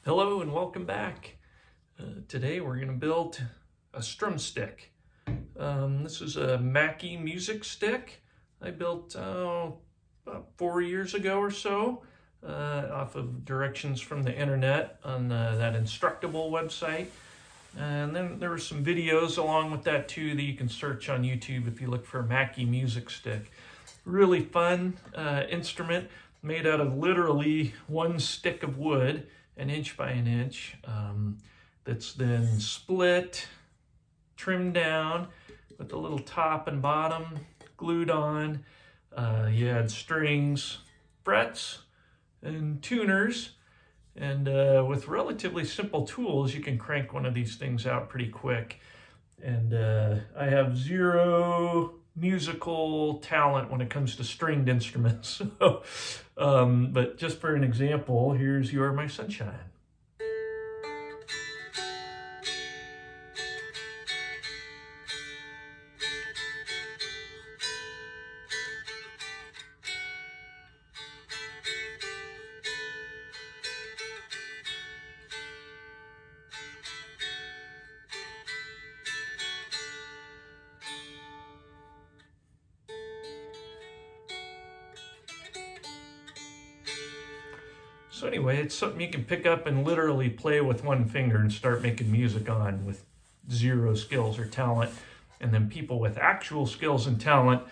Hello and welcome back. Today we're going to build a strumstick. This is a Mackie music stick I built about 4 years ago or so off of directions from the internet on that Instructable website. And then there were some videos along with that too that you can search on YouTube if you look for a Mackie music stick. Really fun instrument made out of literally one stick of wood, an inch by an inch, that's then split, trimmed down with the little top and bottom glued on. You add strings, frets, and tuners, and with relatively simple tools you can crank one of these things out pretty quick. And I have zero musical talent when it comes to stringed instruments. But just for an example, here's You Are My Sunshine. So anyway, it's something you can pick up and literally play with one finger and start making music on with zero skills or talent. And then people with actual skills and talent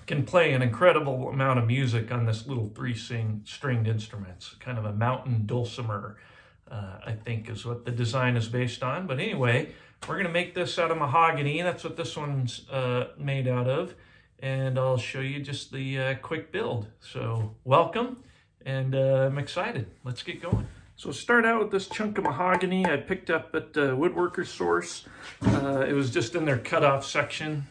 can play an incredible amount of music on this little three-stringed instrument. It's kind of a mountain dulcimer, I think is what the design is based on. But anyway, we're going to make this out of mahogany. That's what this one's made out of. And I'll show you just the quick build. So welcome. And I'm excited. Let's get going. So start out with this chunk of mahogany I picked up at Woodworker's Source. It was just in their cutoff section.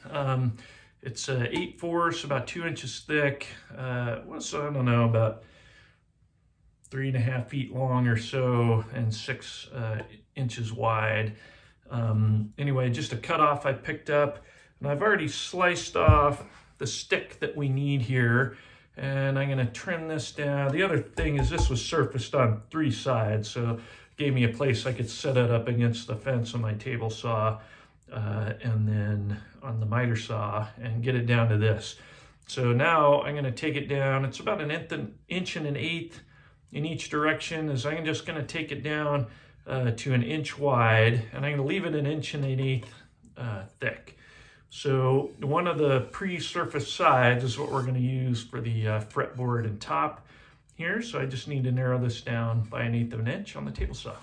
It's 8/4, about 2 inches thick. Was, I don't know, about 3.5 feet long or so, and 6 inches wide. Anyway, just a cutoff I picked up, and I've already sliced off the stick that we need here. And I'm going to trim this down. The other thing is this was surfaced on 3 sides, so it gave me a place I could set it up against the fence on my table saw and then on the miter saw and get it down to this. So now I'm going to take it down. It's about an inch and an eighth in each direction. As I'm just going to take it down to an inch wide, and I'm going to leave it an inch and an eighth thick. So one of the pre-surfaced sides is what we're going to use for the fretboard and top here. So I just need to narrow this down by 1/8 of an inch on the table saw.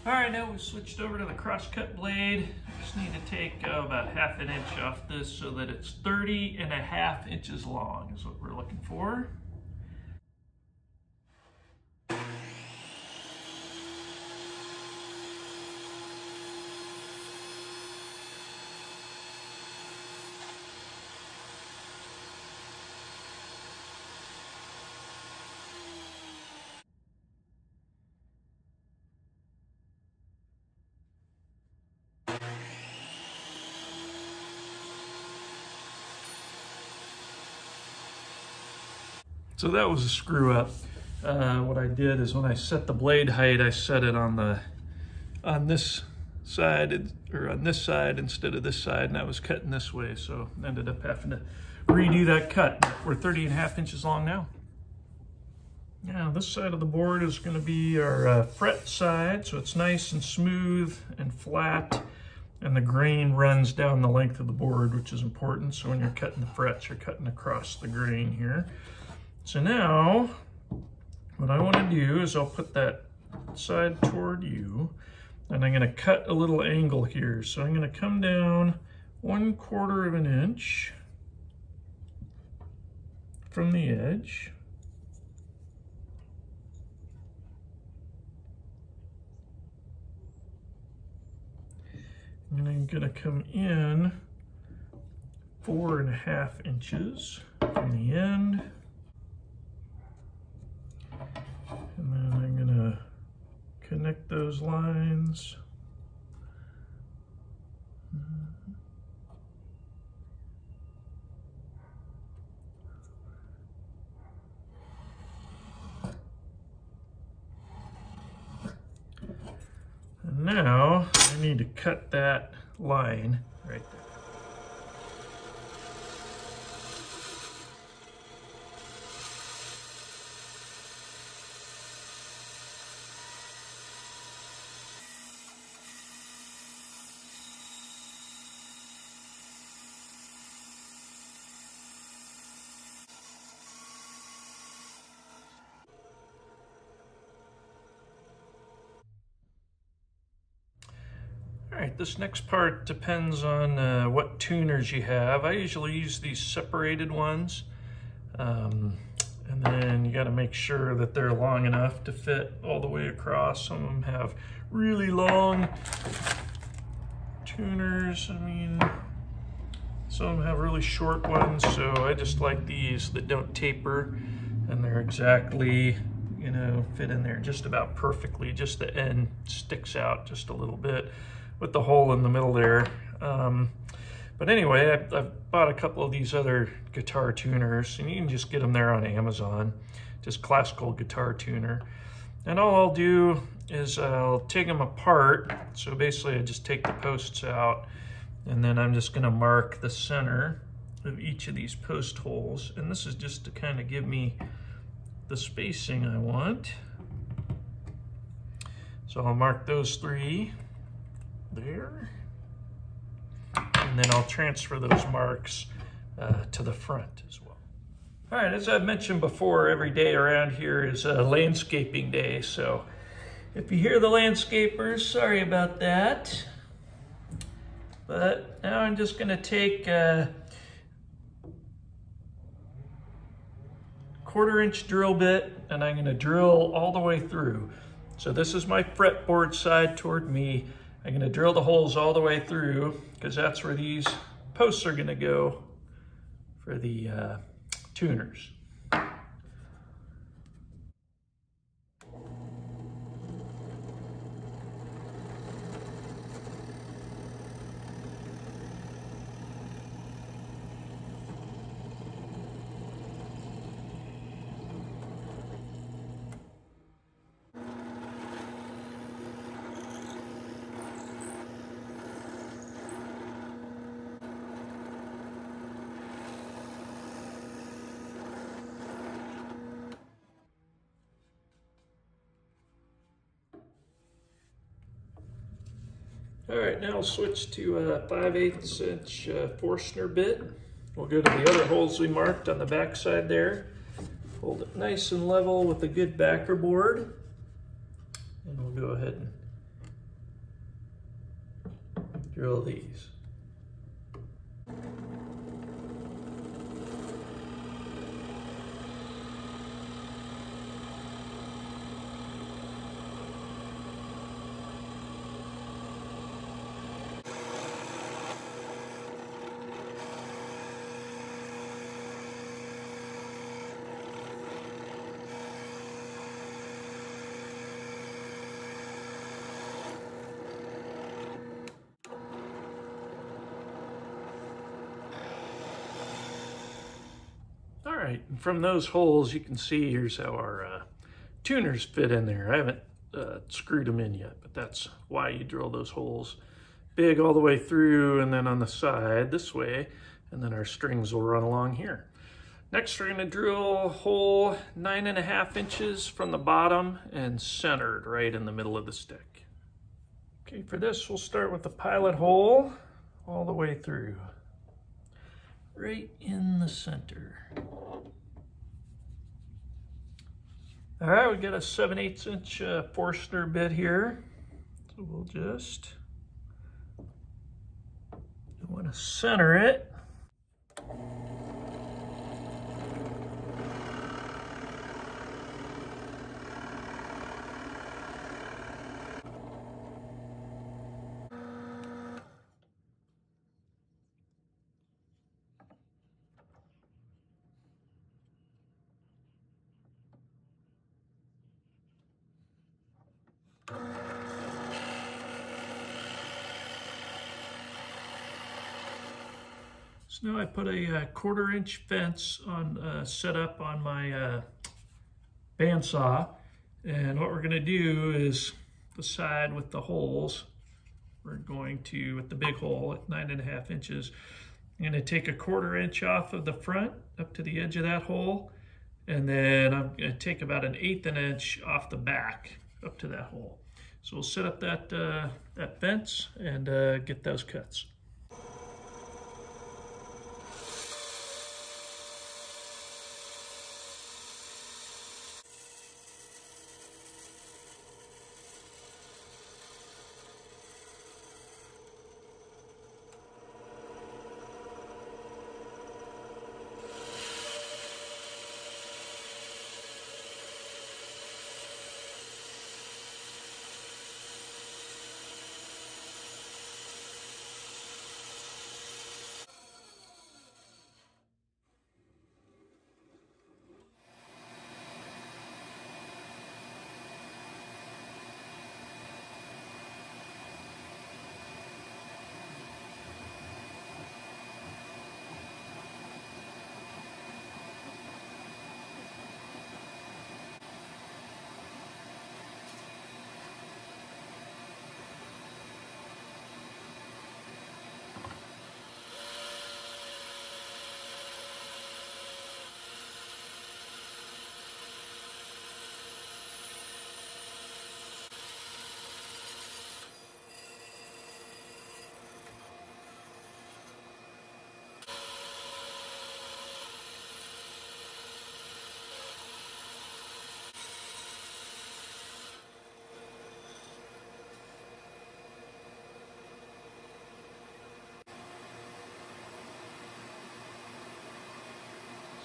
All right, now we've switched over to the crosscut blade. Just need to take about 1/2 an inch off this so that it's 30.5 inches long is what we're looking for. So that was a screw up. What I did is when I set the blade height, I set it on this side or on this side instead of this side, and I was cutting this way, so I ended up having to redo that cut. We're 30.5 inches long now. Now this side of the board is going to be our fret side, so it's nice and smooth and flat, and the grain runs down the length of the board, which is important. So when you're cutting the frets, you're cutting across the grain here. So now, what I want to do is I'll put that side toward you, and I'm going to cut a little angle here. So I'm going to come down 1/4 of an inch from the edge. And I'm going to come in 4.5 inches from the end. And then I'm gonna connect those lines. And now I need to cut that line right there. All right, this next part depends on what tuners you have. I usually use these separated ones. And then you got to make sure that they're long enough to fit all the way across. Some of them have really long tuners. I mean, some of them have really short ones, so I just like these that don't taper, and they're exactly, you know, fit in there just about perfectly. Just the end sticks out just a little bit with the hole in the middle there. But anyway, I've bought a couple of these other guitar tuners, and you can just get them there on Amazon, just classical guitar tuner. And all I'll do is I'll take them apart. So basically I just take the posts out, and then I'm just gonna mark the center of each of these post holes. And this is just to kind of give me the spacing I want. So I'll mark those 3 there. And then I'll transfer those marks to the front as well. All right, as I've mentioned before, every day around here is a landscaping day. So if you hear the landscapers, sorry about that. But now I'm just gonna take a 1/4-inch drill bit, and I'm gonna drill all the way through. So this is my fretboard side toward me. I'm gonna drill the holes all the way through, because that's where these posts are gonna go for the tuners. All right, now I'll switch to a 5/8 inch Forstner bit. We'll go to the other holes we marked on the back side there. Hold it nice and level with a good backer board. And we'll go ahead and drill these. All right, and from those holes you can see here's how our tuners fit in there. I haven't screwed them in yet, but that's why you drill those holes big all the way through, and then on the side this way, and then our strings will run along here. Next we're going to drill a hole 9.5 inches from the bottom and centered right in the middle of the stick. Okay, for this we'll start with the pilot hole all the way through, right in the center. All right, we got a 7/8 inch Forstner bit here. So we'll just want to center it. So now I put a 1/4-inch fence on set up on my bandsaw, and what we're going to do is the side with the holes. We're going to, with the big hole at 9.5 inches, I'm going to take a 1/4 inch off of the front up to the edge of that hole, and then I'm going to take about 1/8 inch off the back up to that hole. So we'll set up that fence and get those cuts.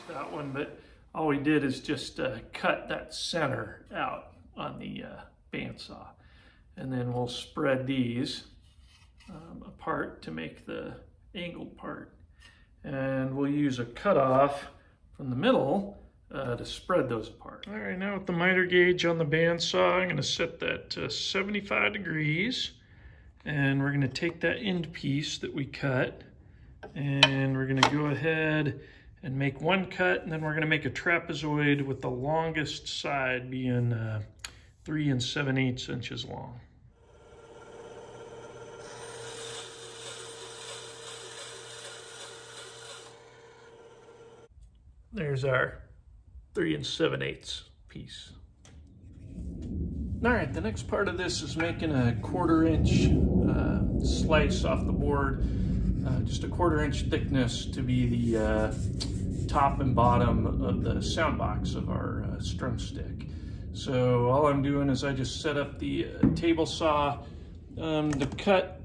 That one, but all we did is just cut that center out on the bandsaw, and then we'll spread these apart to make the angled part, and we'll use a cutoff from the middle to spread those apart. All right, now with the miter gauge on the bandsaw, I'm going to set that to 75 degrees, and we're going to take that end piece that we cut, and we're going to go ahead and make one cut, and then we're going to make a trapezoid with the longest side being 3 7/8 inches long. There's our 3 7/8 piece. All right, the next part of this is making a 1/4 inch slice off the board, just a 1/4 inch thickness to be the top and bottom of the sound box of our strum stick. So all I'm doing is I just set up the table saw to cut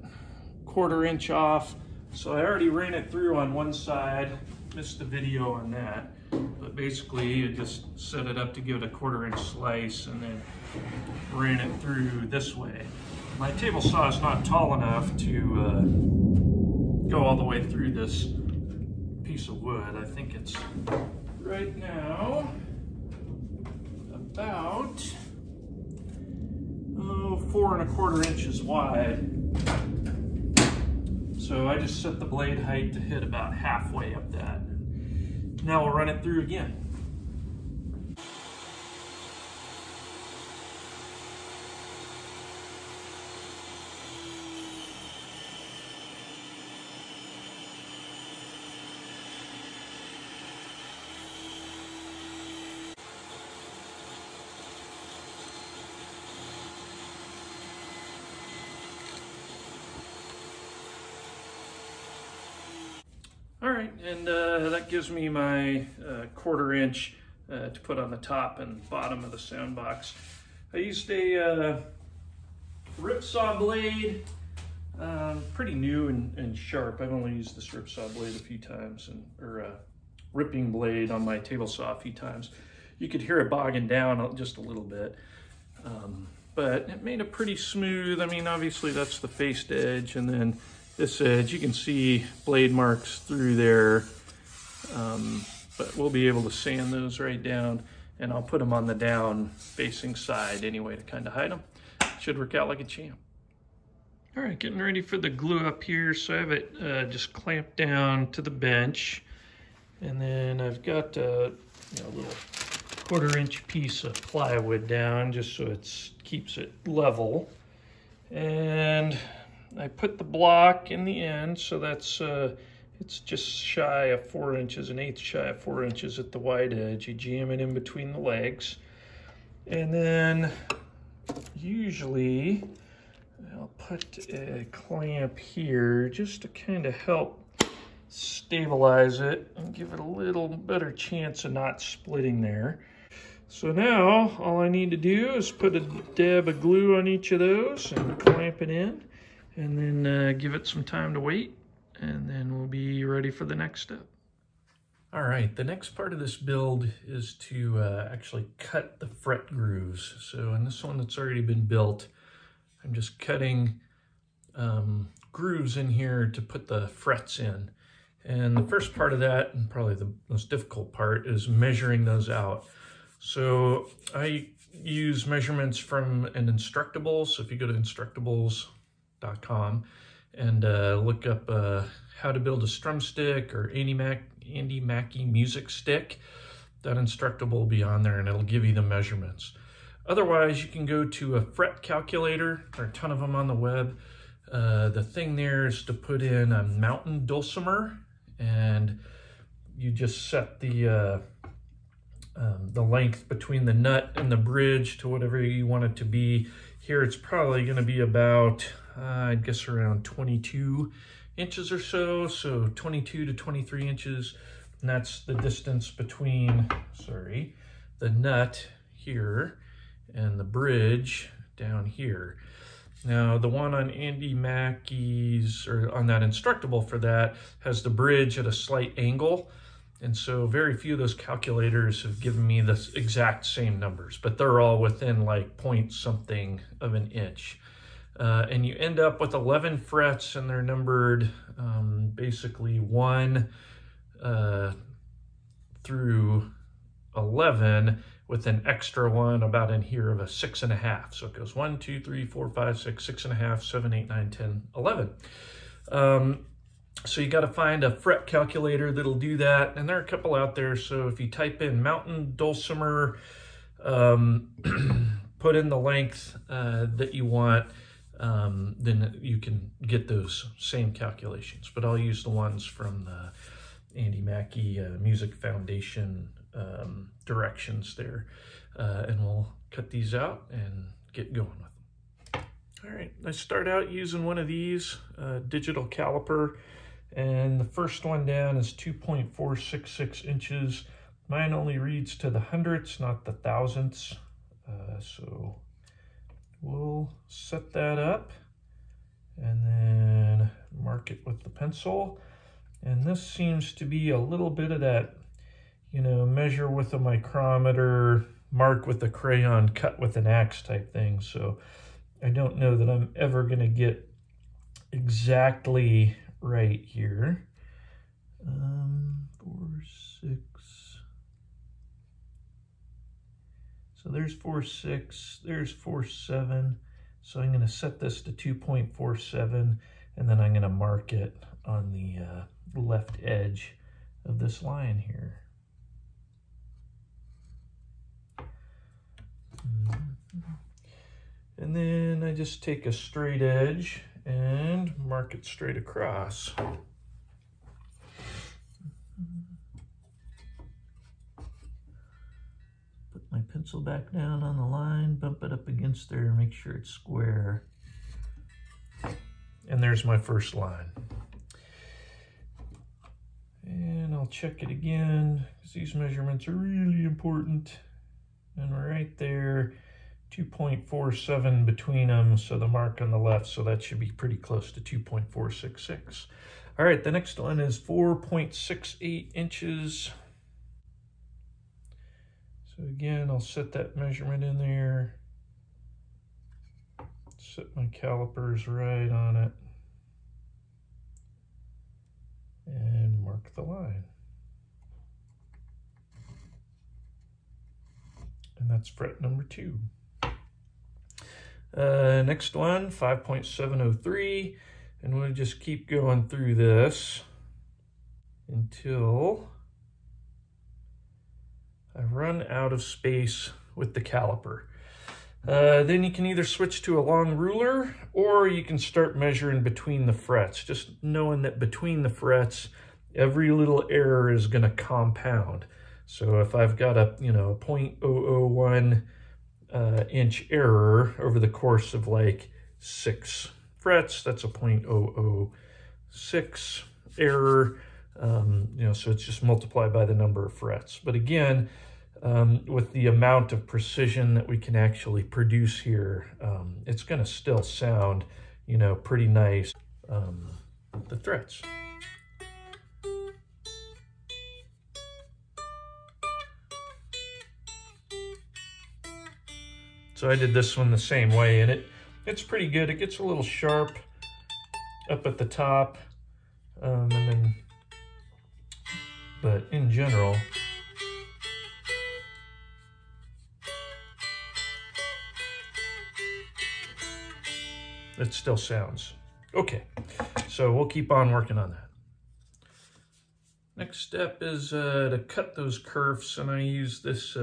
1/4 inch off. So I already ran it through on one side, missed the video on that, but basically you just set it up to give it a 1/4 inch slice and then ran it through this way. My table saw is not tall enough to go all the way through this piece of wood. I think it's right now about 4 1/4 inches wide. So I just set the blade height to hit about halfway up that. Now we'll run it through again. All right, and that gives me my 1/4 inch to put on the top and bottom of the sound box. I used a rip saw blade, pretty new and sharp. I've only used this rip saw blade a few times, or a ripping blade on my table saw a few times. You could hear it bogging down just a little bit, but it made it pretty smooth. I mean, obviously that's the faced edge, and then this edge, you can see blade marks through there, but we'll be able to sand those right down, and I'll put them on the down facing side anyway to kind of hide them. Should work out like a champ. All right, getting ready for the glue up here. So I have it just clamped down to the bench. And then I've got a little 1/4-inch piece of plywood down just so it keeps it level. And I put the block in the end, so that's it's just shy of 4 inches, 1/8 shy of 4 inches at the wide edge. You jam it in between the legs. And then usually I'll put a clamp here just to kind of help stabilize it and give it a little better chance of not splitting there. So now all I need to do is put a dab of glue on each of those and clamp it in, and then give it some time to wait, and then we'll be ready for the next step. All right, the next part of this build is to actually cut the fret grooves. So in this one that's already been built, I'm just cutting grooves in here to put the frets in. And the first part of that, and probably the most difficult part, is measuring those out. So I use measurements from an Instructable. So if you go to instructables.com and look up how to build a strumstick or Andy Mackie music stick, that Instructable will be on there and it'll give you the measurements. Otherwise, you can go to a fret calculator. There are a ton of them on the web. The thing there is to put in a mountain dulcimer, and you just set the length between the nut and the bridge to whatever you want it to be. Here it's probably going to be about, I guess around 22 inches or so, so 22 to 23 inches. And that's the distance between, the nut here and the bridge down here. Now the one on Andy Mackie's, or on that Instructable for that, has the bridge at a slight angle. And so very few of those calculators have given me the exact same numbers, but they're all within like point something of an inch. And you end up with 11 frets, and they're numbered basically 1 through 11, with an extra one about in here of a 6.5. So it goes 1, 2, 3, 4, 5, 6, 6.5, 7, 8, 9, 10, 11. So you got to find a fret calculator that'll do that, and there are a couple out there. So if you type in mountain dulcimer, put in the length that you want, then you can get those same calculations. But I'll use the ones from the Andy Mackie Music Foundation directions there, and we'll cut these out and get going with them. All right, I start out using one of these digital caliper, and the first one down is 2.466 inches. Mine only reads to the hundredths, not the thousandths. So we'll set that up and then mark it with the pencil. And this seems to be a little bit of that, measure with a micrometer, mark with a crayon, cut with an axe type thing. So I don't know that I'm ever going to get exactly right here. 4, 6. So there's 4, 6, there's 4, 7. So I'm going to set this to 2.47, and then I'm going to mark it on the left edge of this line here. And then I just take a straight edge and mark it straight across. Put my pencil back down on the line, bump it up against there, make sure it's square. And there's my first line. And I'll check it again, because these measurements are really important. And we're right there, 2.47 between them, so the mark on the left, so that should be pretty close to 2.466. All right, the next one is 4.68 inches. So again, I'll set that measurement in there, set my calipers right on it, and mark the line. And that's fret number 2. Next one, 5.703, and we'll just keep going through this until I run out of space with the caliper. Then you can either switch to a long ruler, or you can start measuring between the frets, just knowing that between the frets, every little error is going to compound. So if I've got a 0.001 inch error over the course of like 6 frets, that's a 0.006 error. So it's just multiplied by the number of frets. But again, with the amount of precision that we can actually produce here, it's going to still sound, pretty nice, the frets. So I did this one the same way, and it's pretty good. It gets a little sharp up at the top, but in general, it still sounds okay. So we'll keep on working on that. Next step is to cut those kerfs, and I use this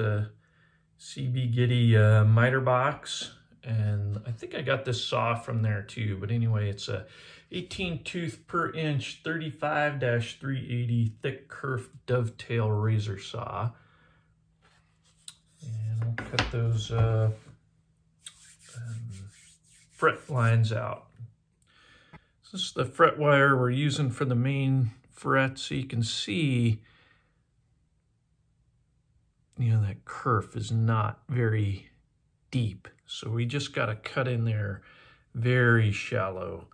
CB Giddy miter box, and I think I got this saw from there too, but anyway, it's a 18 tooth per inch 35-380 thick kerf dovetail razor saw, and we'll cut those fret lines out. This is the fret wire we're using for the main fret, so you can see that kerf is not very deep, so we just got to cut in there very shallow.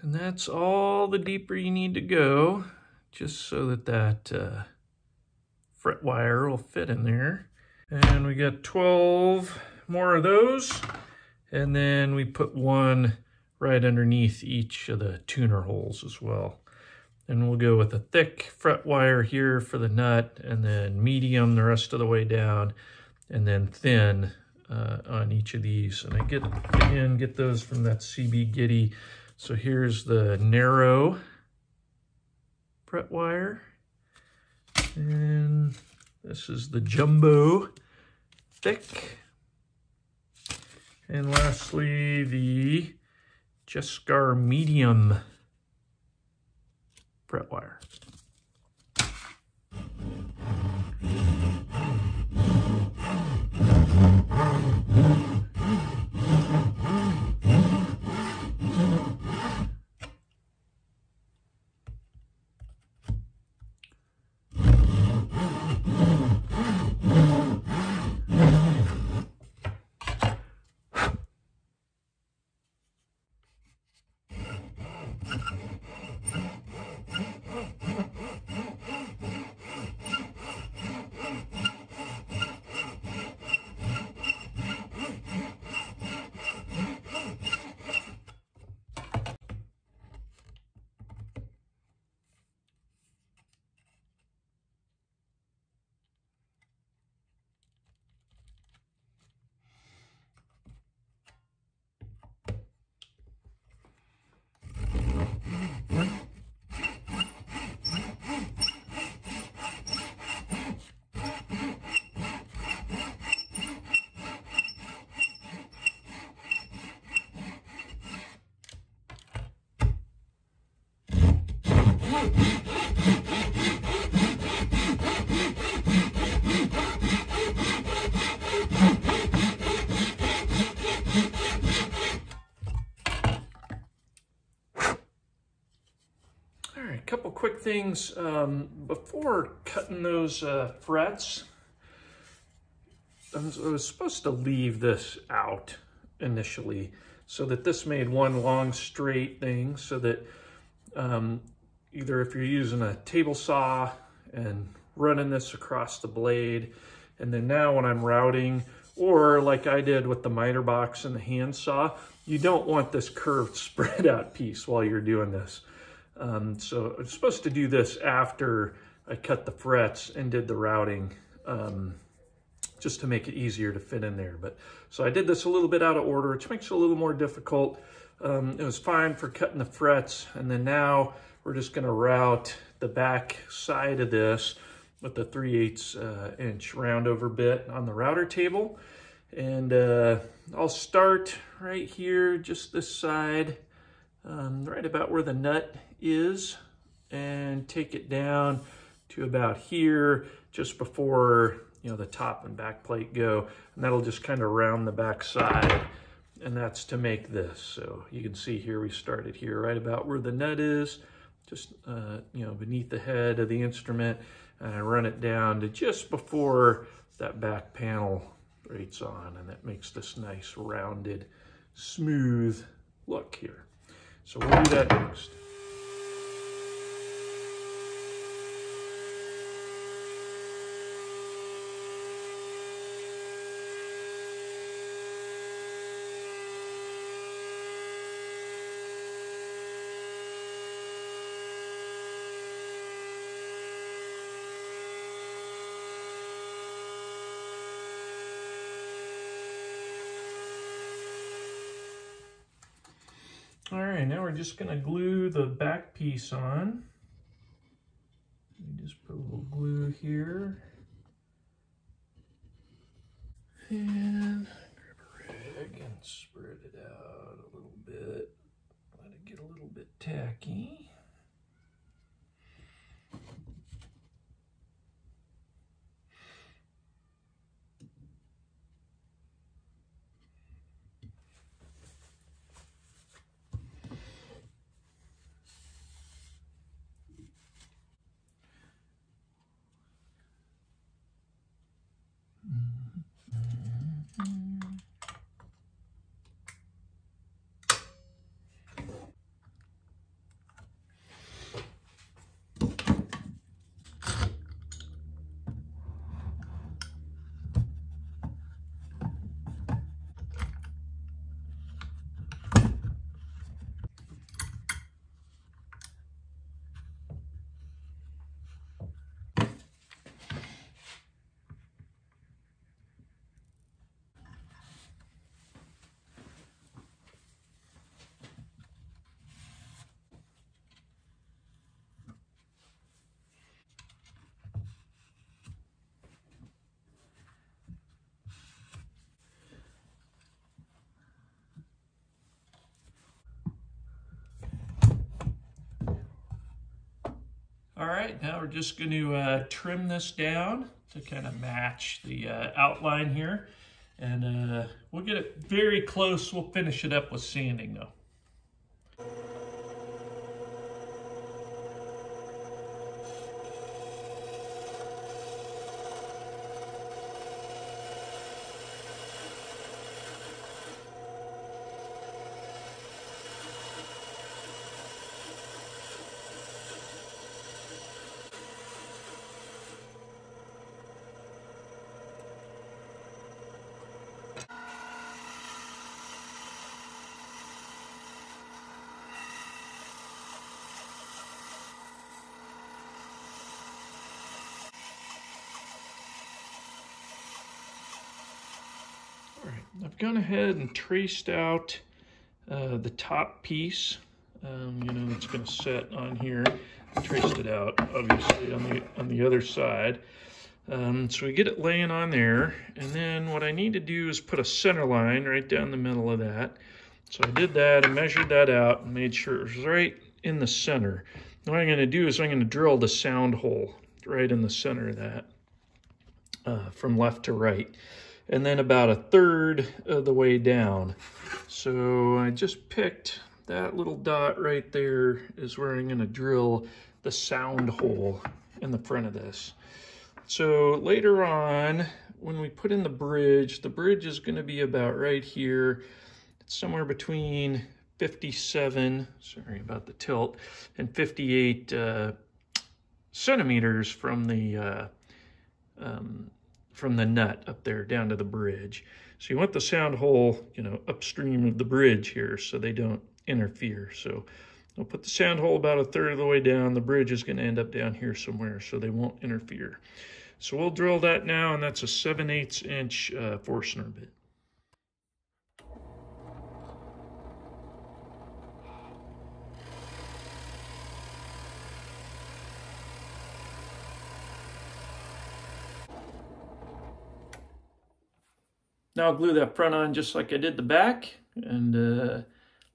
And that's all the deeper you need to go, just so that fret wire will fit in there. And we got 12 more of those, and then we put one right underneath each of the tuner holes as well. And we'll go with a thick fret wire here for the nut, and then medium the rest of the way down, and then thin on each of these. And I get those from that CB Giddy. So here's the narrow fret wire, and this is the jumbo thick, and lastly the Jescar medium fret wire. Couple quick things before cutting those frets. I was supposed to leave this out initially so that this made one long straight thing, so that either if you're using a table saw and running this across the blade, and then now when I'm routing, or like I did with the miter box and the hand saw, you don't want this curved spread out piece while you're doing this. So I'm supposed to do this after I cut the frets and did the routing, just to make it easier to fit in there. But so I did this a little bit out of order, which makes it a little more difficult. It was fine for cutting the frets, and then now we're just gonna route the back side of this with the 3/8 inch roundover bit on the router table. And I'll start right here, just this side, right about where the nut is, and take it down to about here, just before, you know, the top and back plate go. And that'll just kind of round the back side, and that's to make this. So you can see here, we started here right about where the nut is, just you know, beneath the head of the instrument, and I run it down to just before that back panel rates on, and that makes this nice rounded smooth look here. So we'll do that next. All right, now we're just gonna glue the back piece on. Just put a little glue here. And grab a rag and spread it out a little bit. Let it get a little bit tacky. All right, now we're just going to trim this down to kind of match the outline here. And we'll get it very close. We'll finish it up with sanding though. All right, I've gone ahead and traced out the top piece, you know, that's going to set on here. I traced it out, obviously, on the other side. So we get it laying on there, and then what I need to do is put a center line right down the middle of that. So I did that and measured that out and made sure it was right in the center. And what I'm going to do is I'm going to drill the sound hole right in the center of that, from left to right, and then about 1/3 of the way down. So I just picked that little dot right there is where I'm going to drill the sound hole in the front of this. So later on, when we put in the bridge is going to be about right here. It's somewhere between 57, sorry about the tilt, and 58 centimeters from the nut up there down to the bridge. So you want the sound hole, you know, upstream of the bridge here so they don't interfere. So I'll put the sound hole about a third of the way down. The bridge is going to end up down here somewhere so they won't interfere. So we'll drill that now, and that's a 7/8 inch 4-snare bit. Now I'll glue that front on just like I did the back, and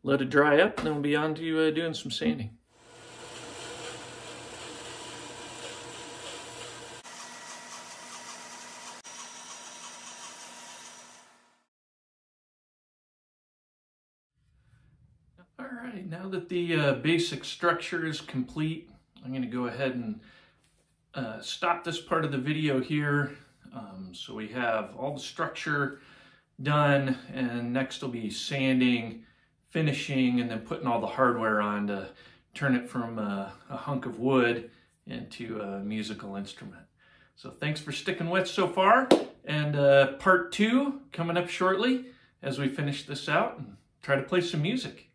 let it dry up, and then we'll be on to doing some sanding. All right, now that the basic structure is complete, I'm going to go ahead and stop this part of the video here. So we have all the structure done, and next will be sanding, finishing, and then putting all the hardware on to turn it from a hunk of wood into a musical instrument. So thanks for sticking with so far, and part 2 coming up shortly as we finish this out and try to play some music.